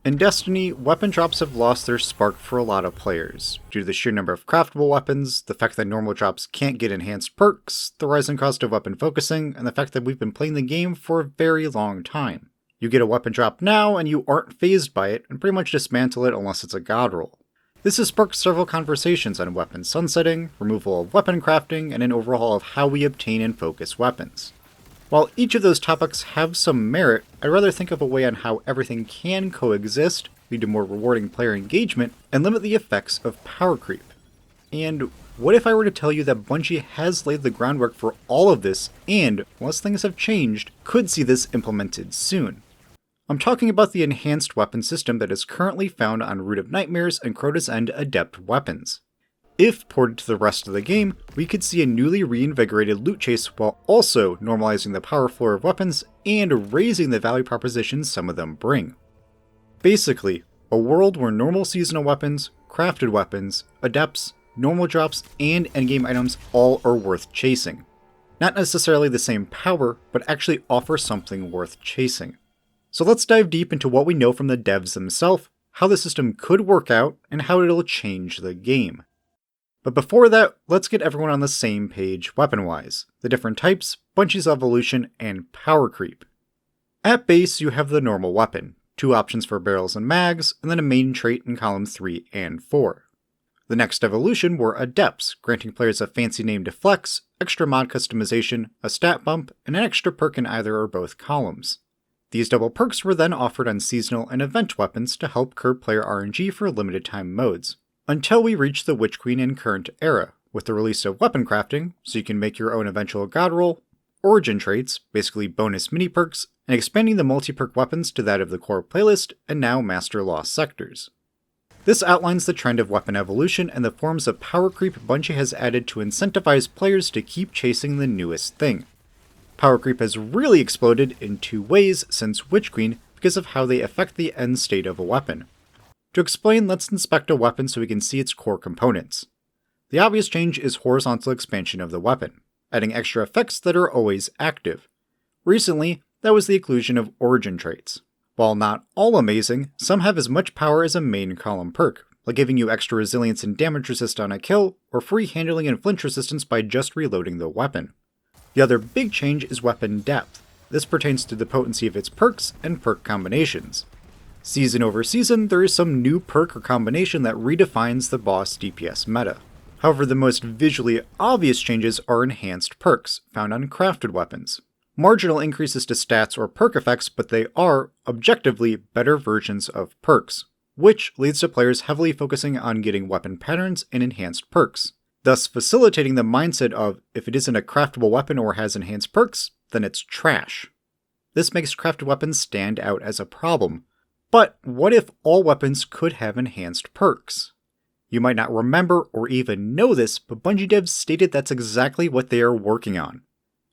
In Destiny, weapon drops have lost their spark for a lot of players, due to the sheer number of craftable weapons, the fact that normal drops can't get enhanced perks, the rising cost of weapon focusing, and the fact that we've been playing the game for a very long time. You get a weapon drop now and you aren't fazed by it, and pretty much dismantle it unless it's a god roll. This has sparked several conversations on weapon sunsetting, removal of weapon crafting, and an overhaul of how we obtain and focus weapons. While each of those topics have some merit, I'd rather think of a way on how everything can coexist, lead to more rewarding player engagement, and limit the effects of power creep. And what if I were to tell you that Bungie has laid the groundwork for all of this and, unless things have changed, could see this implemented soon? I'm talking about the enhanced weapon system that is currently found on Root of Nightmares and Crota's End adept weapons. If ported to the rest of the game, we could see a newly reinvigorated loot chase while also normalizing the power floor of weapons and raising the value propositions some of them bring. Basically, a world where normal seasonal weapons, crafted weapons, adepts, normal drops, and endgame items all are worth chasing. Not necessarily the same power, but actually offer something worth chasing. So let's dive deep into what we know from the devs themselves, how the system could work out, and how it'll change the game. But before that, let's get everyone on the same page weapon-wise, the different types, Bungie's evolution, and power creep. At base, you have the normal weapon, 2 options for barrels and mags, and then a main trait in column 3 and 4. The next evolution were adepts, granting players a fancy name to flex, extra mod customization, a stat bump, and an extra perk in either or both columns. These double perks were then offered on seasonal and event weapons to help curb player RNG for limited time modes, until we reach the Witch Queen and current era, with the release of weapon crafting, so you can make your own eventual god roll, origin traits, basically bonus mini perks, and expanding the multi-perk weapons to that of the core playlist, and now Master Lost Sectors. This outlines the trend of weapon evolution and the forms of power creep Bungie has added to incentivize players to keep chasing the newest thing. Power creep has really exploded in 2 ways since Witch Queen because of how they affect the end state of a weapon. To explain, let's inspect a weapon so we can see its core components. The obvious change is horizontal expansion of the weapon, adding extra effects that are always active. Recently, that was the inclusion of origin traits. While not all amazing, some have as much power as a main column perk, like giving you extra resilience and damage resist on a kill, or free handling and flinch resistance by just reloading the weapon. The other big change is weapon depth. This pertains to the potency of its perks and perk combinations. Season over season, there is some new perk or combination that redefines the boss DPS meta. However, the most visually obvious changes are enhanced perks, found on crafted weapons. Marginal increases to stats or perk effects, but they are, objectively, better versions of perks, which leads to players heavily focusing on getting weapon patterns and enhanced perks, thus facilitating the mindset of, if it isn't a craftable weapon or has enhanced perks, then it's trash. This makes crafted weapons stand out as a problem. But what if all weapons could have enhanced perks? You might not remember or even know this, but Bungie devs stated that's exactly what they are working on.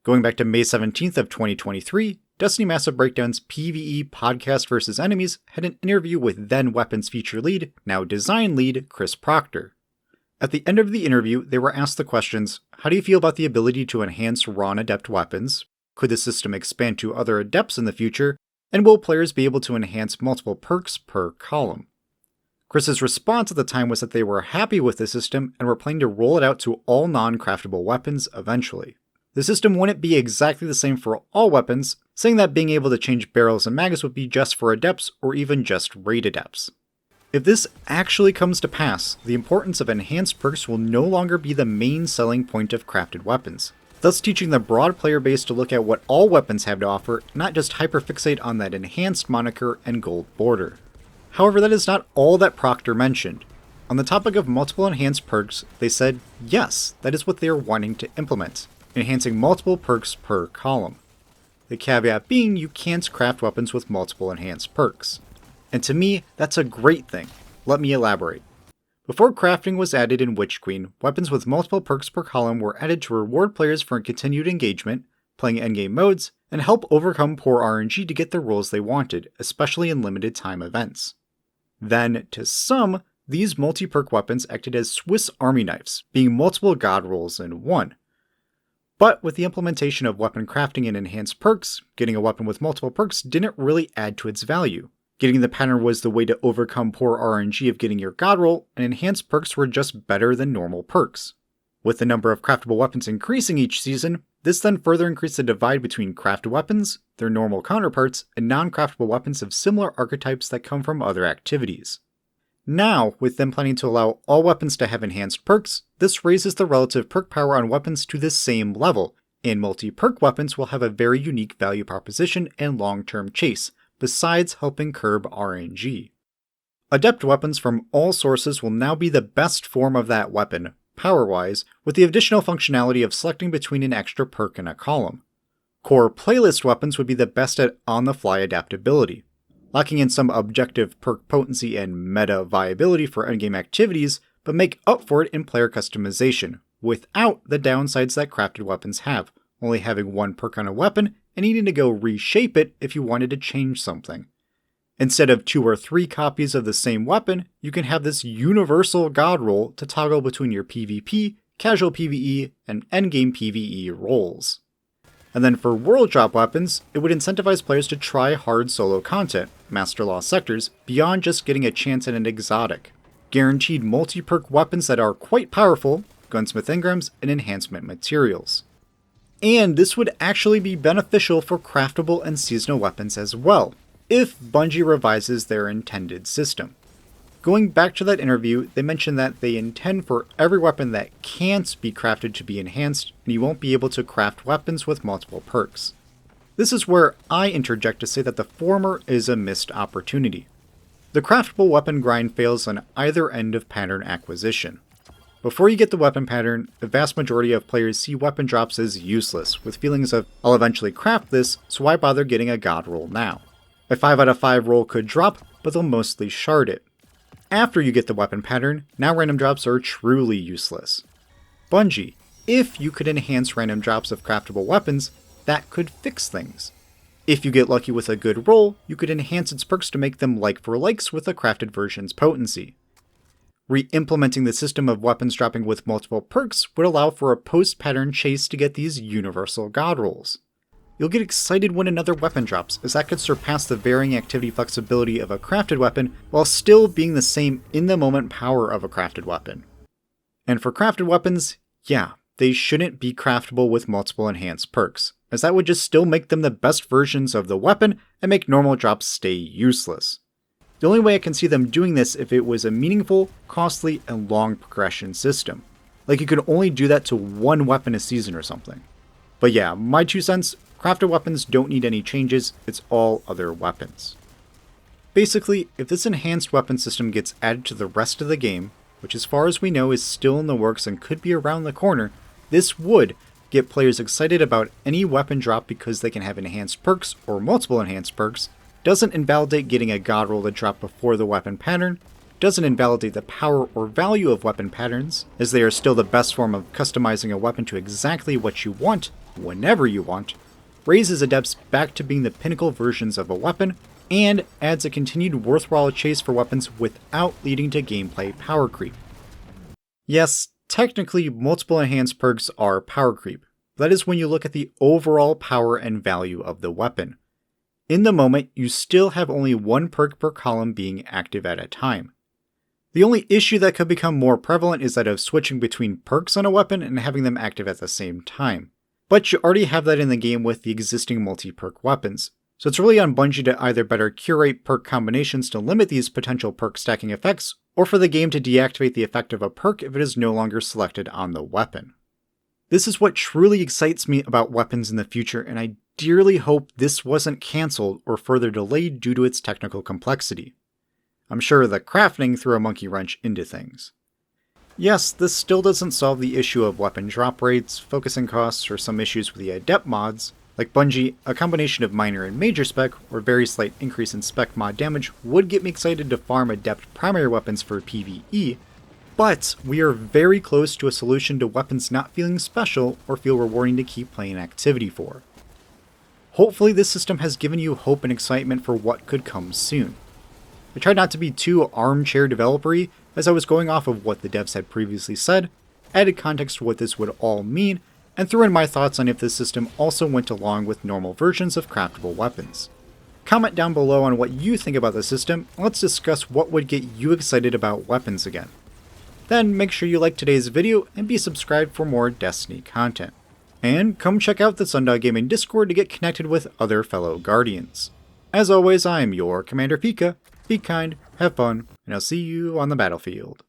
Going back to May 17th of 2023, Destiny Massive Breakdown's PvE Podcast vs. Enemies had an interview with then Weapons feature lead, now design lead, Chris Proctor. At the end of the interview, they were asked the questions, how do you feel about the ability to enhance raw and adept weapons? Could the system expand to other adepts in the future? And will players be able to enhance multiple perks per column? Chris's response at the time was that they were happy with the system and were planning to roll it out to all non-craftable weapons eventually. The system wouldn't be exactly the same for all weapons, saying that being able to change barrels and mags would be just for adepts or even just raid adepts. If this actually comes to pass, the importance of enhanced perks will no longer be the main selling point of crafted weapons, thus teaching the broad player base to look at what all weapons have to offer, not just hyperfixate on that enhanced moniker and gold border. However, that is not all that Proctor mentioned. On the topic of multiple enhanced perks, they said, yes, that is what they are wanting to implement, enhancing multiple perks per column. The caveat being you can't craft weapons with multiple enhanced perks. And to me, that's a great thing. Let me elaborate. Before crafting was added in Witch Queen, weapons with multiple perks per column were added to reward players for continued engagement, playing endgame modes, and help overcome poor RNG to get the rolls they wanted, especially in limited time events. Then, to some, these multi-perk weapons acted as Swiss Army knives, being multiple god rolls in one. But with the implementation of weapon crafting and enhanced perks, getting a weapon with multiple perks didn't really add to its value. Getting the pattern was the way to overcome poor RNG of getting your god roll, and enhanced perks were just better than normal perks. With the number of craftable weapons increasing each season, this then further increased the divide between crafted weapons, their normal counterparts, and non-craftable weapons of similar archetypes that come from other activities. Now, with them planning to allow all weapons to have enhanced perks, this raises the relative perk power on weapons to the same level, and multi-perk weapons will have a very unique value proposition and long-term chase, besides helping curb RNG. Adept weapons from all sources will now be the best form of that weapon, power-wise, with the additional functionality of selecting between an extra perk in a column. Core playlist weapons would be the best at on-the-fly adaptability, lacking in some objective perk potency and meta viability for endgame activities, but make up for it in player customization, without the downsides that crafted weapons have, only having one perk on a weapon and needing to go reshape it if you wanted to change something. Instead of 2 or 3 copies of the same weapon, you can have this universal god roll to toggle between your PvP, casual PvE, and endgame PvE roles. And then for world drop weapons, it would incentivize players to try hard solo content, Master Lost Sectors, beyond just getting a chance at an exotic. Guaranteed multi-perk weapons that are quite powerful, gunsmith engrams, and enhancement materials. And this would actually be beneficial for craftable and seasonal weapons as well, if Bungie revises their intended system. Going back to that interview, they mentioned that they intend for every weapon that can't be crafted to be enhanced, and you won't be able to craft weapons with multiple perks. This is where I interject to say that the former is a missed opportunity. The craftable weapon grind fails on either end of pattern acquisition. Before you get the weapon pattern, the vast majority of players see weapon drops as useless, with feelings of, I'll eventually craft this, so why bother getting a god roll now? A 5 out of 5 roll could drop, but they'll mostly shard it. After you get the weapon pattern, now random drops are truly useless. Bungie, if you could enhance random drops of craftable weapons, that could fix things. If you get lucky with a good roll, you could enhance its perks to make them like for likes with the crafted version's potency. Re-implementing the system of weapons dropping with multiple perks would allow for a post-pattern chase to get these universal god rolls. You'll get excited when another weapon drops, as that could surpass the varying activity flexibility of a crafted weapon while still being the same in-the-moment power of a crafted weapon. And for crafted weapons, yeah, they shouldn't be craftable with multiple enhanced perks, as that would just still make them the best versions of the weapon and make normal drops stay useless. The only way I can see them doing this if it was a meaningful, costly, and long progression system. Like you could only do that to one weapon a season or something. But yeah, my 2 cents, crafted weapons don't need any changes, it's all other weapons. Basically, if this enhanced weapon system gets added to the rest of the game, which as far as we know is still in the works and could be around the corner, this would get players excited about any weapon drop because they can have enhanced perks or multiple enhanced perks, doesn't invalidate getting a god roll to drop before the weapon pattern, doesn't invalidate the power or value of weapon patterns, as they are still the best form of customizing a weapon to exactly what you want, whenever you want, raises adepts back to being the pinnacle versions of a weapon, and adds a continued worthwhile chase for weapons without leading to gameplay power creep. Yes, technically multiple enhanced perks are power creep. That is when you look at the overall power and value of the weapon. In the moment, you still have only 1 perk per column being active at a time. The only issue that could become more prevalent is that of switching between perks on a weapon and having them active at the same time. But you already have that in the game with the existing multi-perk weapons, so it's really on Bungie to either better curate perk combinations to limit these potential perk stacking effects, or for the game to deactivate the effect of a perk if it is no longer selected on the weapon. This is what truly excites me about weapons in the future, and I dearly hope this wasn't cancelled or further delayed due to its technical complexity. I'm sure the crafting threw a monkey wrench into things. Yes, this still doesn't solve the issue of weapon drop rates, focusing costs, or some issues with the adept mods. Like Bungie, a combination of minor and major spec, or very slight increase in spec mod damage would get me excited to farm adept primary weapons for PvE, but we are very close to a solution to weapons not feeling special or feel rewarding to keep playing activity for. Hopefully this system has given you hope and excitement for what could come soon. I tried not to be too armchair developer-y, as I was going off of what the devs had previously said, added context to what this would all mean, and threw in my thoughts on if this system also went along with normal versions of craftable weapons. Comment down below on what you think about the system, and let's discuss what would get you excited about weapons again. Then make sure you like today's video and be subscribed for more Destiny content. And come check out the Sundog Gaming Discord to get connected with other fellow Guardians. As always, I am your Commander Pika. Be kind, have fun, and I'll see you on the battlefield.